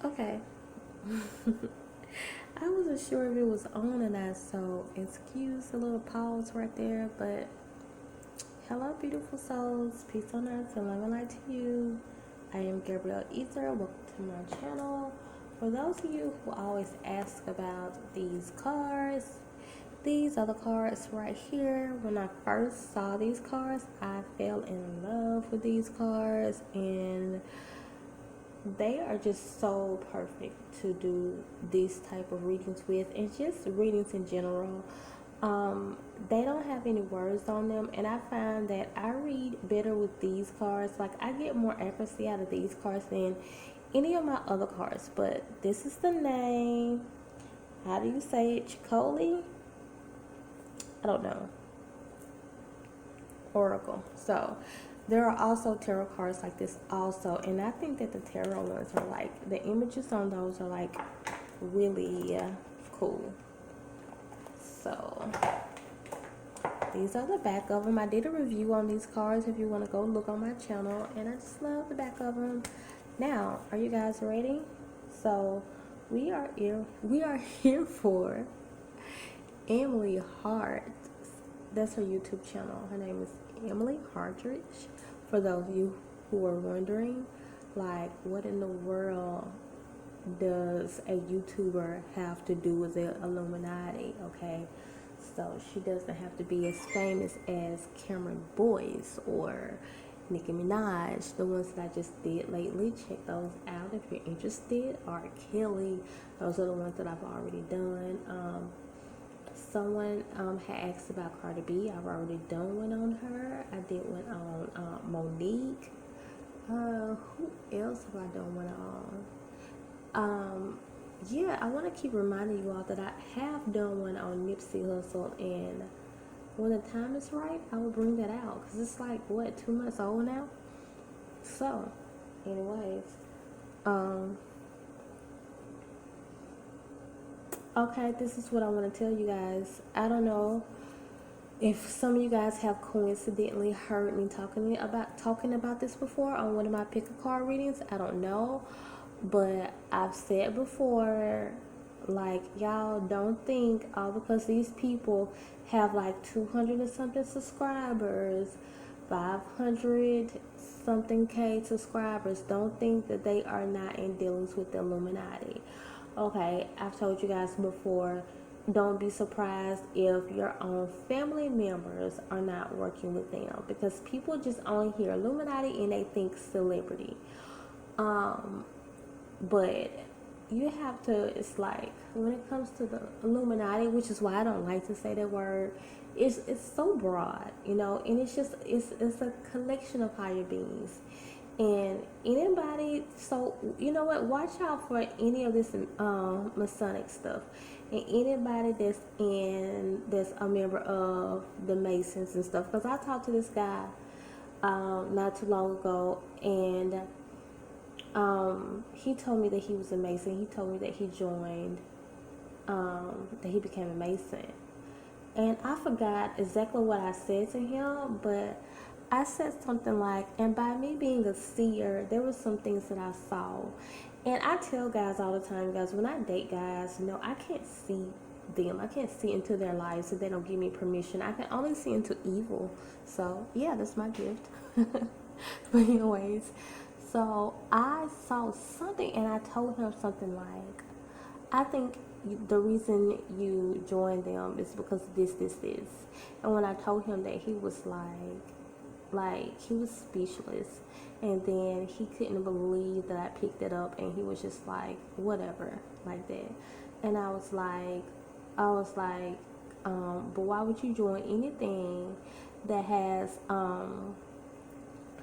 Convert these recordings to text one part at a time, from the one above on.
Okay. I wasn't sure if it was on or not, so excuse the little pause right there. But hello, beautiful souls. Peace on earth and love and light to you. I am Gabrielle.Ether. Welcome to my channel. For those of you who always ask about these cards, these are the cards right here. When I first saw these cards, I fell in love with these cards, and they are just so perfect to do these type of readings with, and just readings in general. They don't have any words on them, and I find that I read better with these cards. Like, I get more accuracy out of these cards than any of my other cards. But this is the name. How do you say it? Chicoli? I don't know. Oracle. So there are also tarot cards like this also, and I think that the tarot ones are like, the images on those are like really cool. So these are the back of them. I did a review on these cards if you want to go look on my channel, and I just love the back of them. Now, are you guys ready? So we are here for Emily Hart. That's her YouTube channel. Her name is Emily Hartridge. For those of you who are wondering, like, what in the world does a YouTuber have to do with the Illuminati? Okay, so she doesn't have to be as famous as Cameron Boyce or Nicki Minaj, the ones that I just did lately. Check those out if you're interested. R. Kelly, those are the ones that I've already done. Someone had asked about Cardi B. I've already done one on her. I did one on Monique. Who else have I done one on? Yeah, I want to keep reminding you all that I have done one on Nipsey Hussle, and when the time is right, I will bring that out, because it's like, what, 2 months old now? So, anyways, okay, this is what I want to tell you guys. I don't know if some of you guys have coincidentally heard me talking about this before on one of my pick a card readings. I don't know, but I've said before, like, y'all don't think all because these people have like 200 and something subscribers, 500 something K subscribers, don't think that they are not in dealings with the Illuminati. Okay, I've told you guys before, don't be surprised if your own family members are not working with them, because people just only hear Illuminati and they think celebrity. But you have to, it's like, when it comes to the Illuminati, which is why I don't like to say that word, it's so broad, you know, and it's just, it's a collection of higher beings. And anybody, so you know what, watch out for any of this Masonic stuff, and anybody that's a member of the Masons and stuff, because I talked to this guy not too long ago, and he told me that he was a Mason. He told me that he joined, that he became a Mason, and I forgot exactly what I said to him, but I said something like, and by me being a seer, there were some things that I saw. And I tell guys all the time, guys, when I date guys, you know, I can't see them. I can't see into their lives if they don't give me permission. I can only see into evil. So, yeah, that's my gift. But anyways, so I saw something, and I told him something like, I think the reason you joined them is because this. And when I told him that, he was like he was speechless, and then he couldn't believe that I picked it up, and he was just like, whatever, like that. And I was like, but why would you join anything that has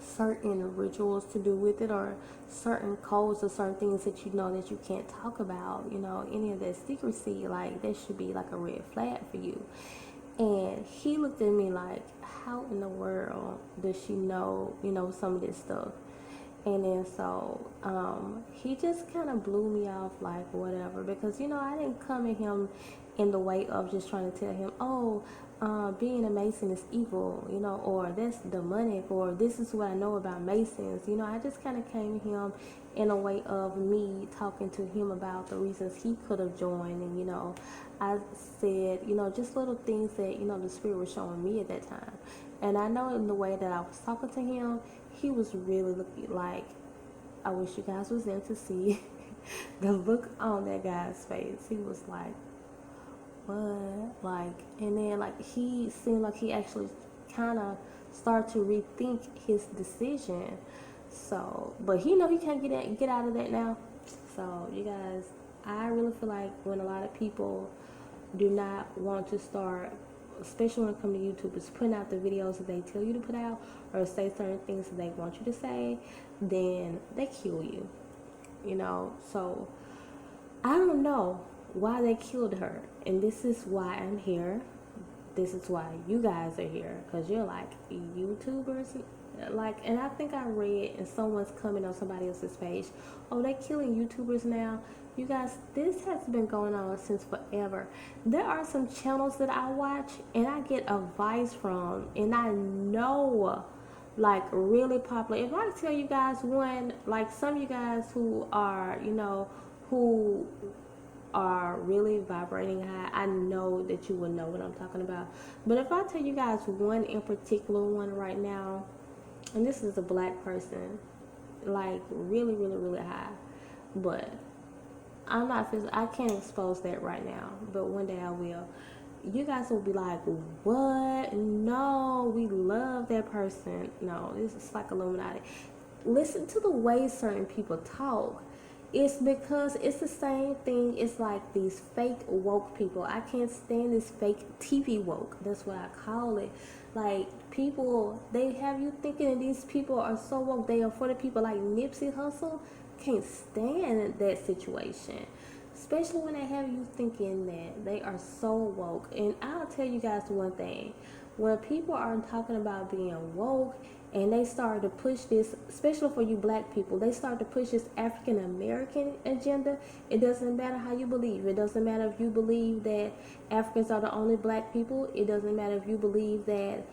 certain rituals to do with it, or certain codes, or certain things that you know that you can't talk about, you know, any of that secrecy? Like, that should be like a red flag for you. And he looked at me like, how in the world does she know, you know, some of this stuff? And then so he just kind of blew me off, like, whatever, because, you know, I didn't come at him in the way of just trying to tell him, oh, being a Mason is evil, you know, or that's demonic, or this is what I know about Masons. You know, I just kind of came to him in a way of me talking to him about the reasons he could have joined. And, you know, I said, you know, just little things that, you know, the Spirit was showing me at that time. And I know in the way that I was talking to him, he was really looking like, I wish you guys was there to see the look on that guy's face. He was like, what? Like, and then like he seemed like he actually kind of started to rethink his decision. So, but he know he can't get out of that now. So, you guys, I really feel like when a lot of people do not want to start, especially when it comes to YouTubers, putting out the videos that they tell you to put out or say certain things that they want you to say, then they kill you, you know. So I don't know why they killed her, and this is why I'm here. This is why you guys are here, because you're like YouTubers. Like, and I think I read and someone's coming on somebody else's page, oh, they killing YouTubers now. You guys, this has been going on since forever. There are some channels that I watch and I get advice from, and I know, like, really popular. If I tell you guys one, like some of you guys who are, you know, who are really vibrating high, I know that you will know what I'm talking about. But if I tell you guys one in particular, one right now, and this is a black person, like really, really, really high, but I can't expose that right now, but one day I will. You guys will be like, what? No, we love that person. No, this is like Illuminati. Listen to the way certain people talk. It's because it's the same thing. It's like these fake woke people. I can't stand this fake TV woke. That's what I call it. Like, people, they have you thinking that these people are so woke. They are for the people like Nipsey Hussle. Can't stand that situation, especially when they have you thinking that they are so woke. And I'll tell you guys one thing: when people are talking about being woke and they start to push this, especially for you black people, they start to push this African American agenda. It doesn't matter how you believe. It doesn't matter if you believe that Africans are the only black people. It doesn't matter if you believe that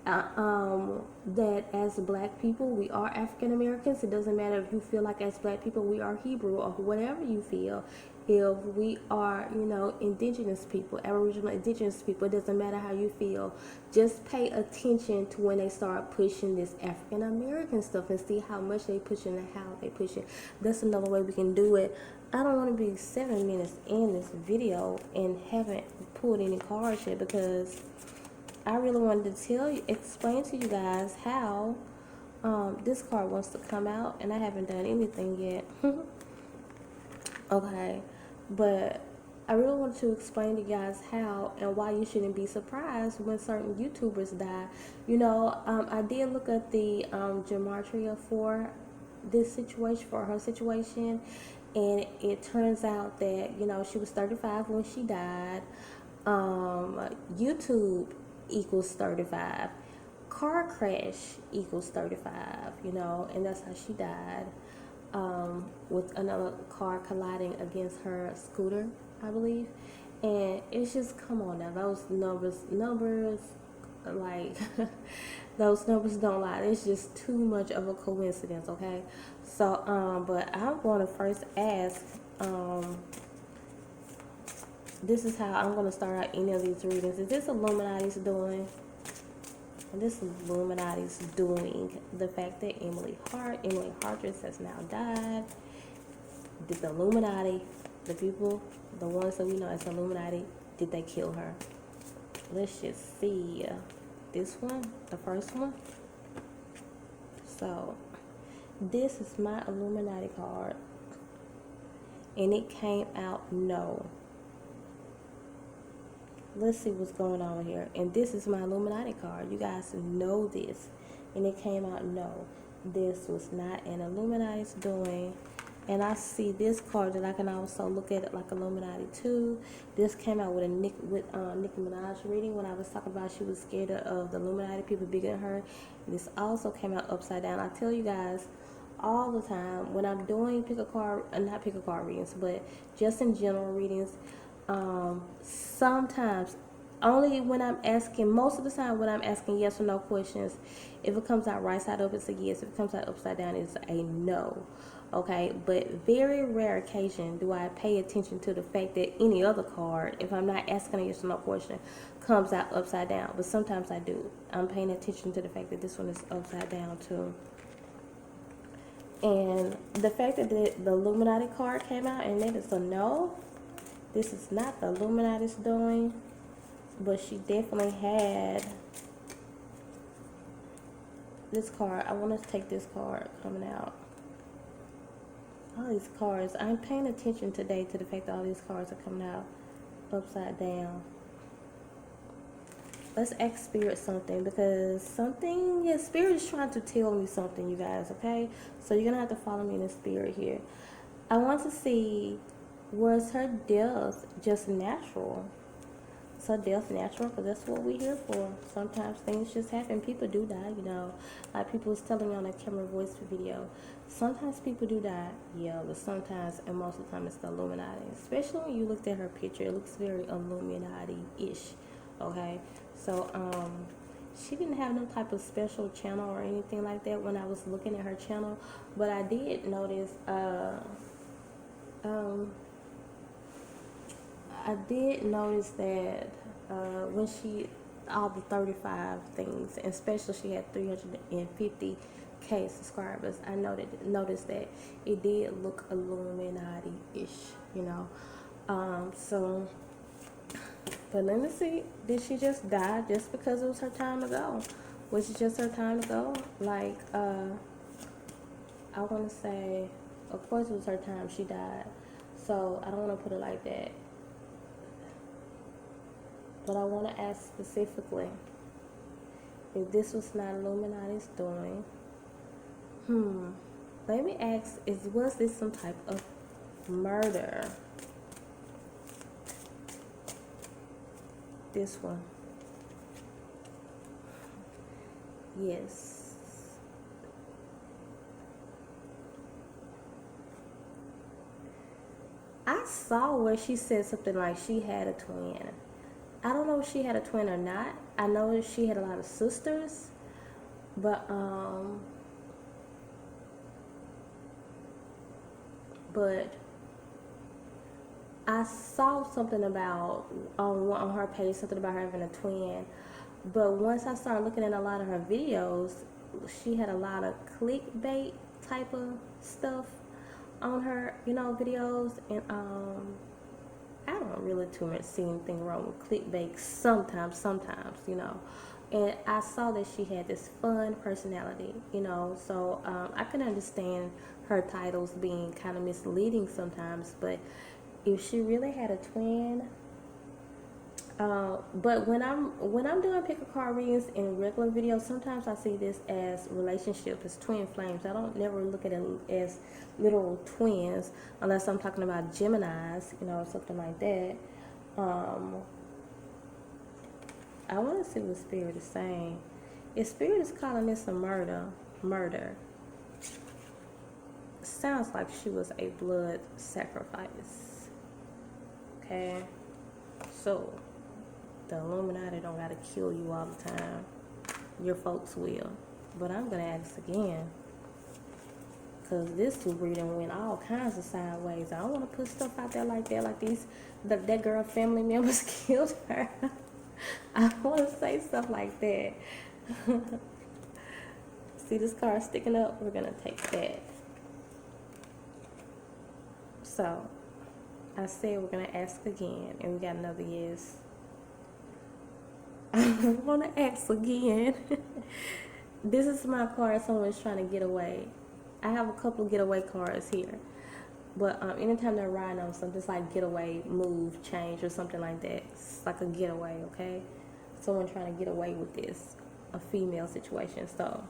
that as black people we are African Americans. It doesn't matter if you feel like as black people we are Hebrew or whatever you feel. If we are, you know, indigenous people, Aboriginal indigenous people, it doesn't matter how you feel. Just pay attention to when they start pushing this African American stuff and see how much they pushing and how they push it. That's another way we can do it. I don't want to be 7 minutes in this video and haven't pulled any cards yet, because I really wanted to explain to you guys how this card wants to come out, and I haven't done anything yet. Okay, but I really want to explain to you guys how and why you shouldn't be surprised when certain YouTubers die. You know, I did look at the gematria for this situation, for her situation, and it turns out that, you know, she was 35 when she died. YouTube equals 35. Car crash equals 35, you know, and that's how she died, with another car colliding against her scooter, I believe. And it's just, come on now, those numbers like those numbers don't lie. It's just too much of a coincidence, okay? So but I'm going to first ask, this is how I'm going to start out any of these readings. Is this Illuminati's doing? This Illuminati's doing the fact that Emily Hartridge has now died. Did the Illuminati, the people, the ones that we know as Illuminati, did they kill her? Let's just see. This one, the first one. So, this is my Illuminati card. And it came out no. Let's see what's going on here. And this is my Illuminati card. You guys know this. And it came out no. This was not an Illuminati's doing. And I see this card that I can also look at it like Illuminati too. This came out with a Nicki Minaj reading when I was talking about she was scared of the Illuminati people bigger than her. This also came out upside down. I tell you guys all the time when I'm doing not pick a card readings, but just in general readings, sometimes, only when I'm asking, most of the time when I'm asking yes or no questions, if it comes out right side up, it's a yes. If it comes out upside down, it's a no. okay? But very rare occasion do I pay attention to the fact that any other card, if I'm not asking a yes or no question, comes out upside down. But sometimes I do. I'm paying attention to the fact that this one is upside down too. And the fact that the Illuminati card came out and that is a no, this is not the Illuminati's doing, but she definitely had this card. I want to take this card coming out. All these cards, I'm paying attention today to the fact that all these cards are coming out upside down. Let's ask Spirit something, because something, yeah, Spirit is trying to tell me something, you guys, okay? So you're going to have to follow me in the Spirit here. I want to see, was her death just natural? Is her death natural? Because that's what we're here for. Sometimes things just happen. People do die, you know. Like people was telling me on that camera voice video. Sometimes people do die, yeah, but sometimes, and most of the time, it's the Illuminati. Especially when you looked at her picture, it looks very Illuminati-ish, okay? So, she didn't have no type of special channel or anything like that when I was looking at her channel, but I did notice, that when she, all the 35 things, and especially she had 350K subscribers, I noticed that it did look Illuminati-ish, you know. So, but let me see, did she just die just because it was her time to go? Was it just her time to go? Like, I want to say, of course it was her time, she died. So, I don't want to put it like that. But I want to ask specifically, if this was not Illuminati's doing, let me ask, was this some type of murder? This one. Yes. I saw where she said something like she had a twin. I don't know if she had a twin or not. I know she had a lot of sisters, but I saw something about on her page, something about her having a twin. But once I started looking at a lot of her videos, she had a lot of clickbait type of stuff on her, you know, videos. And I don't really too much see anything wrong with clickbait sometimes, you know. And I saw that she had this fun personality, you know, so I can understand her titles being kind of misleading sometimes, but if she really had a twin, but when I'm doing pick a card readings in regular videos, sometimes I see this as relationships, as twin flames. I don't never look at it as literal twins unless I'm talking about Geminis, you know, or something like that. I want to see what Spirit is saying. If Spirit is calling this a murder, sounds like she was a blood sacrifice. Okay, so the Illuminati don't gotta kill you all the time. Your folks will. But I'm gonna ask again, because this reading went all kinds of sideways. I don't want to put stuff out there like that, like that girl family members killed her. I don't want to say stuff like that. See this card sticking up? We're gonna take that. So I said we're gonna ask again, and we got another yes. I want to ask again. This is my card. Someone's trying to get away. I have a couple of getaway cards here, but anytime they're riding on something, it's like getaway, move, change, or something like that. It's like a getaway, okay? Someone trying to get away with this, a female situation. So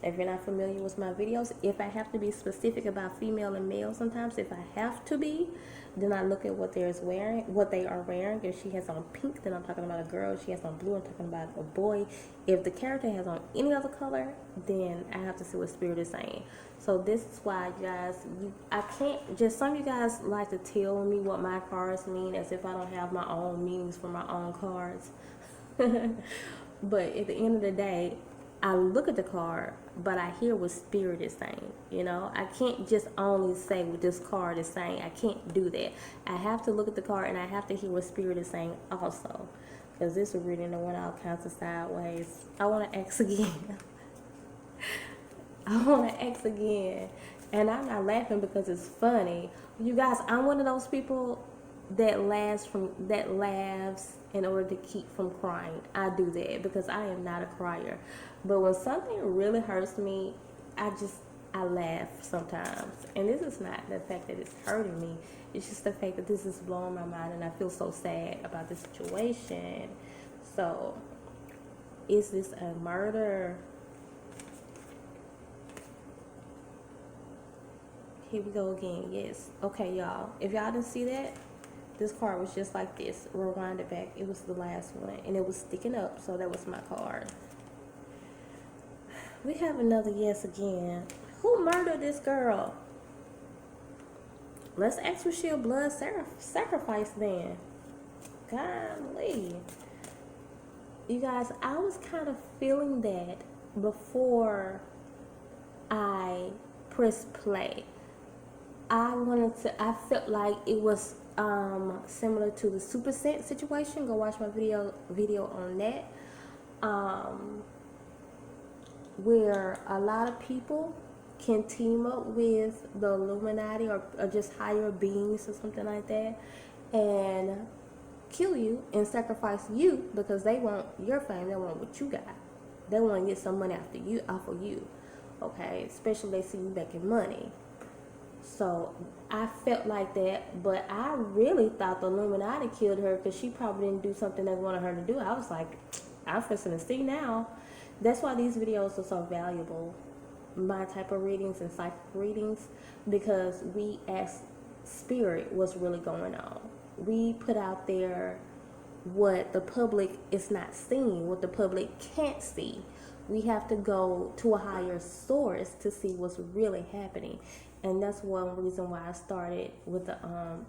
if you're not familiar with my videos, if I have to be specific about female and male, sometimes if I have to be, then I look at what they are wearing. If she has on pink, then I'm talking about a girl. If she has on blue, I'm talking about a boy. If the character has on any other color, then I have to see what Spirit is saying. So this is why, you guys, I can't just, some of you guys like to tell me what my cards mean as if I don't have my own meanings for my own cards. But at the end of the day, I look at the card, but I hear what spirit is saying. You know, I can't just only say what this card is saying. I can't do that. I have to look at the card and I have to hear what spirit is saying also. Because this reading that went all kinds of sideways. I want to ask again. I want to ask again. And I'm not laughing because it's funny. You guys, I'm one of those people that laughs in order to keep from crying. I do that because I am not a crier. But when something really hurts me, I laugh sometimes. And this is not the fact that it's hurting me. It's just the fact that this is blowing my mind and I feel so sad about the situation. So, is this a murder? Here we go again. Yes. Okay, y'all. If y'all didn't see that, this card was just like this. Rewind it back. It was the last one. And it was sticking up. So that was my card. We have another yes again. Who murdered this girl? Let's ask for she a blood sacrifice then. Golly. You guys, I was kind of feeling that before I pressed play. I felt like it was similar to the Super Scent situation. Go watch my video on that. Where a lot of people can team up with the Illuminati or just higher beings or something like that and kill you and sacrifice you because they want your fame. They want what you got. They want to get some money off of you. Okay, especially they see you making money. So I felt like that, but I really thought the Illuminati killed her because she probably didn't do something they wanted her to do. I was like, I'm fixing to see now. That's why these videos are so valuable, my type of readings and psychic readings, because we ask spirit what's really going on. We put out there what the public is not seeing, what the public can't see. We have to go to a higher source to see what's really happening. And that's one reason why I started with the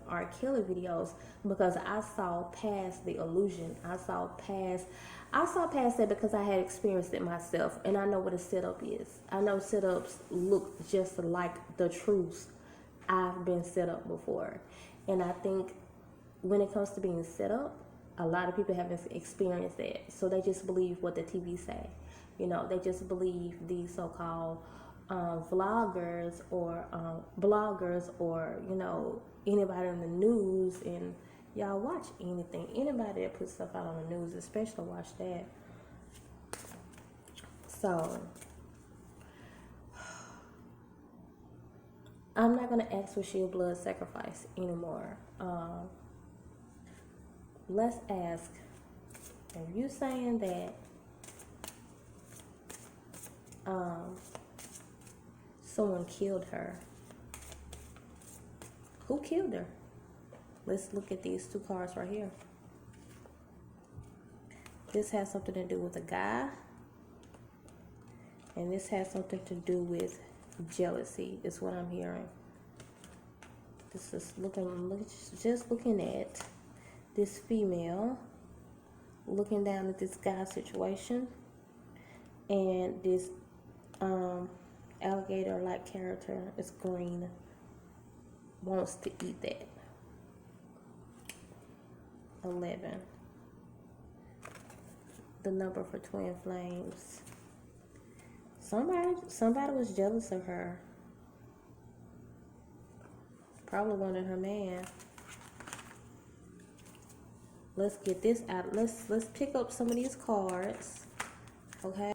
R. Kelly videos, because I saw past the illusion. I saw past that because I had experienced it myself, and I know what a setup is. I know setups look just like the truths. I've been set up before, and I think when it comes to being set up, a lot of people haven't experienced that, so they just believe what the TV say. You know, they just believe these so-called vloggers or bloggers or, you know, anybody in the news. And y'all watch anything. Anybody that puts stuff out on the news, especially watch that. So, I'm not going to ask for shield blood sacrifice anymore. Let's ask, if you saying that someone killed her, who killed her? Let's look at these two cards right here. This has something to do with a guy, and this has something to do with jealousy, is what I'm hearing. This is just looking at this female looking down at this guy situation, and this alligator-like character is green, wants to eat that. 11. The number for twin flames. Somebody was jealous of her. Probably wanted her man. Let's get this out. Let's pick up some of these cards. Okay.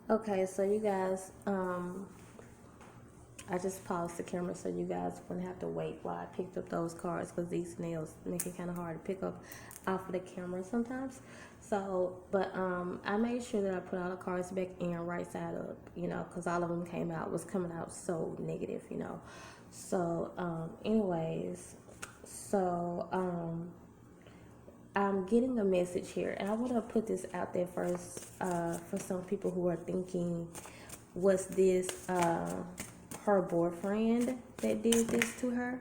Okay, so you guys, I just paused the camera so you guys wouldn't have to wait while I picked up those cards, because these nails make it kind of hard to pick up off of the camera sometimes. So, but I made sure that I put all the cards back in right side up, you know, because all of them was coming out so negative, you know. So, anyways, so I'm getting a message here, and I want to put this out there first for some people who are thinking, was this her boyfriend that did this to her?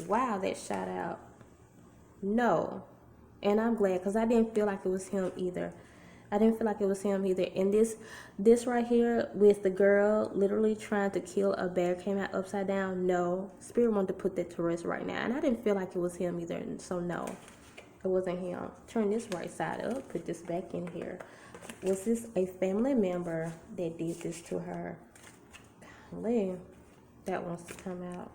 Wow, that shot out. No, And I'm glad, because I didn't feel like it was him either. I didn't feel like it was him either. And this right here with the girl literally trying to kill a bear came out upside down. No, Spirit wanted to put that to rest right now. And I didn't feel like it was him either. So no, it wasn't him. Turn this right side up. Put this back in here. Was this a family member that did this to her? Golly, that wants to come out.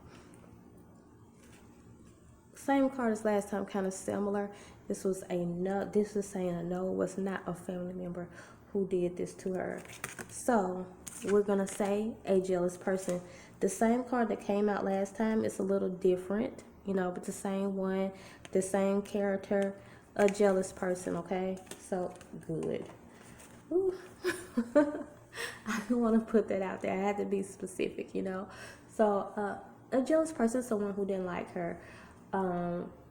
Same card as last time, kind of similar. This was a no. This is saying a no, was not a family member who did this to her. So we're gonna say a jealous person. The same card that came out last time is a little different, you know, but the same one, the same character, a jealous person. Okay, so good. Ooh. I don't want to put that out there. I had to be specific, you know. So a jealous person, someone who didn't like her.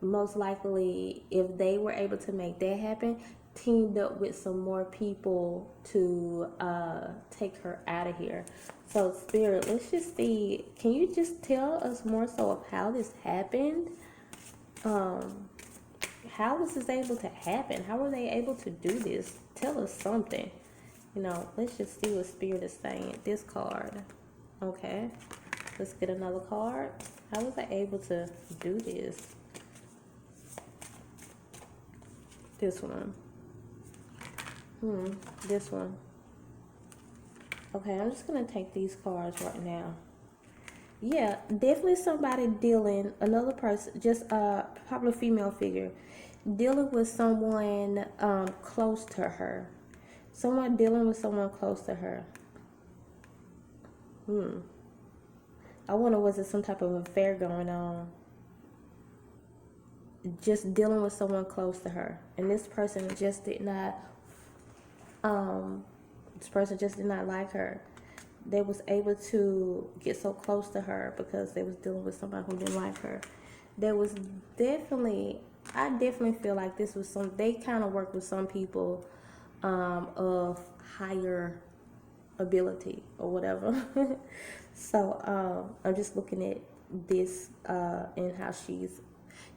Most likely, if they were able to make that happen, teamed up with some more people to take her out of here. So Spirit, let's just see, can you just tell us more so of how this happened? How was this able to happen? How were they able to do this? Tell us something. You know, let's just see what Spirit is saying. This card. Okay, let's get another card. How was I able to do this? This one. This one. Okay, I'm just going to take these cards right now. Yeah, definitely somebody dealing, another person, just probably a female figure, dealing with someone close to her. Someone dealing with someone close to her. I wonder, was it some type of affair going on? Just dealing with someone close to her. And this person just did not, like her. They was able to get so close to her because they was dealing with somebody who didn't like her. There was definitely, I definitely feel like this was they kind of work with some people of higher ability or whatever. So I'm just looking at this and how she's,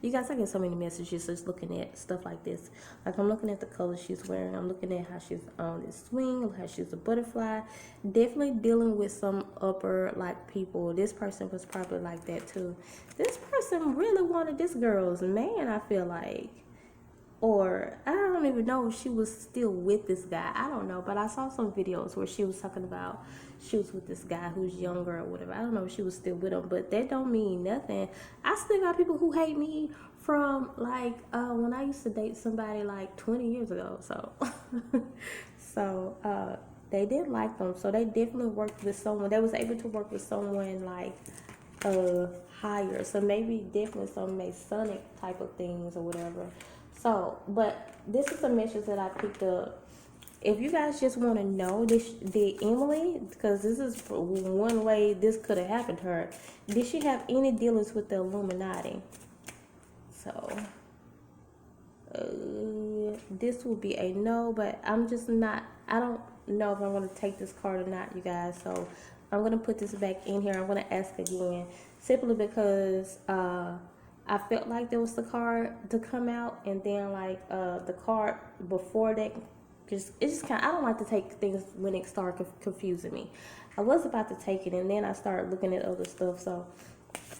you guys, I get so many messages just looking at stuff like this. Like, I'm looking at the color she's wearing, I'm looking at how she's on this swing, how she's a butterfly. Definitely dealing with some upper like people. This person was probably like that too. This person really wanted this girl's man, I feel like. Or I don't even know if she was still with this guy. I don't know, but I saw some videos where she was talking about she was with this guy who's younger or whatever. I don't know if she was still with him, but that don't mean nothing. I still got people who hate me from like when I used to date somebody like 20 years ago. So so they didn't like them. So they definitely worked with someone. They was able to work with someone like higher. So maybe definitely some Masonic type of things or whatever. So, but this is a message that I picked up. If you guys just want to know, did Emily, because this is one way this could have happened to her, did she have any dealings with the Illuminati? So, this will be a no, but I'm just not, I don't know if I want to take this card or not, you guys. So, I'm going to put this back in here. I'm going to ask again, simply because I felt like there was the card to come out, and then like the card before that, it's just kind of, I don't like to take things when it started confusing me. I was about to take it, and then I started looking at other stuff. So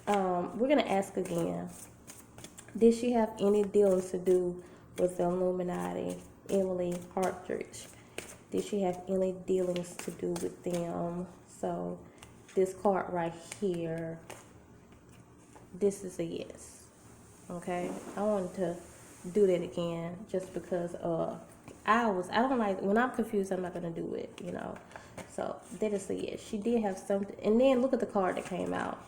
we're gonna ask again. Did she have any dealings to do with the Illuminati, Emily Hartridge? Did she have any dealings to do with them? So this card right here, this is a yes. Okay, I wanted to do that again just because I don't like, when I'm confused, I'm not gonna do it, you know. So that is a yes. She did have something. And then look at the card that came out.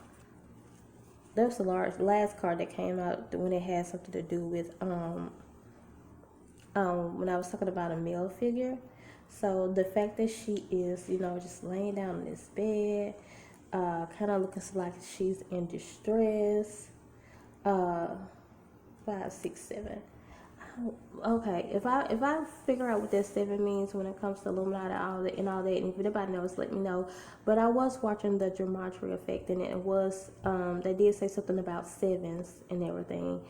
There's the last card that came out when it had something to do with when I was talking about a male figure. So the fact that she is, you know, just laying down in this bed, kind of looking like she's in distress. 5, 6, 7. Okay, if I figure out what that 7 means when it comes to Illuminati and all that, and if anybody knows, let me know. But I was watching the gematria effect, and it was they did say something about sevens and everything,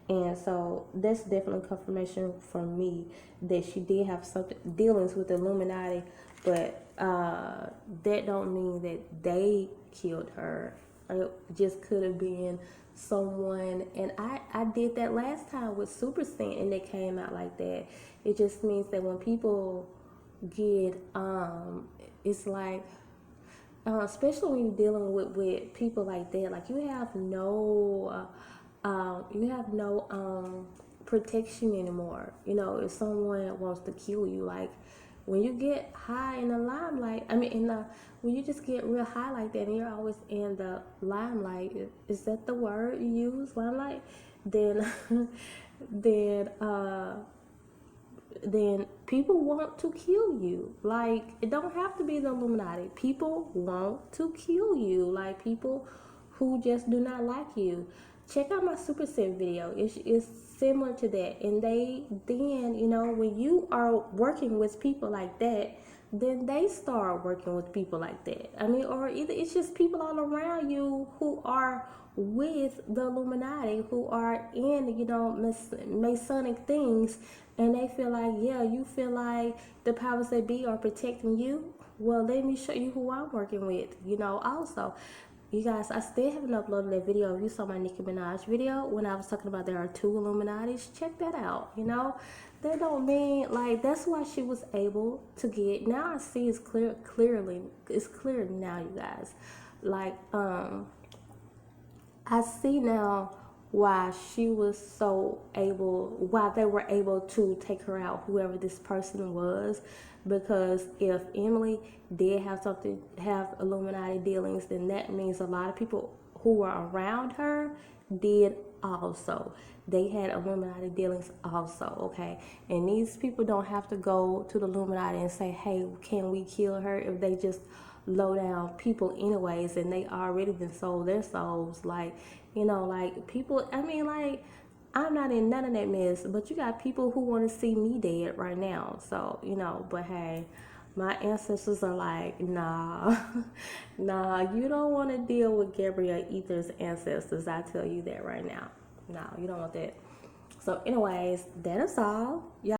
And so that's definitely confirmation for me that she did have something dealings with the Illuminati, but that don't mean that they killed her. It just could have been someone, and I did that last time with Super Scent, and it came out like that. It just means that when people get it's like especially when you're dealing with people like that, like you have no protection anymore. You know, if someone wants to kill you, like when you get high in the limelight, I mean, when you just get real high like that, and you're always in the limelight, is that the word you use, limelight? Then, then, then people want to kill you. Like, it don't have to be the Illuminati. People want to kill you. Like, people who just do not like you. Check out my Super Set video. It's similar to that. And then, you know, when you are working with people like that, then they start working with people like that. I mean, or either it's just people all around you who are with the Illuminati, who are in, you know, Masonic things, and they feel like, yeah, you feel like the powers that be are protecting you. Well, let me show you who I'm working with, you know, also. You guys, I still haven't uploaded that video. If you saw my Nicki Minaj video when I was talking about there are 2 Illuminatis, check that out, you know. That don't mean, like, that's why she was able to get, now I see it's clearly, it's clear now, you guys. Like, I see now why she was so able, why they were able to take her out, whoever this person was. Because if Emily did have Illuminati dealings, then that means a lot of people who were around her did also. They had Illuminati dealings also, okay? And these people don't have to go to the Illuminati and say, hey, can we kill her, if they just low down people anyways, and they already been sold their souls. Like, you know, like people, I mean, like, I'm not in none of that mess, but you got people who want to see me dead right now. So, you know, but hey, my ancestors are like, nah, nah, you don't want to deal with Gabrielle.Ether's ancestors. I tell you that right now. No, you don't want that. So anyways, that is all. Y'all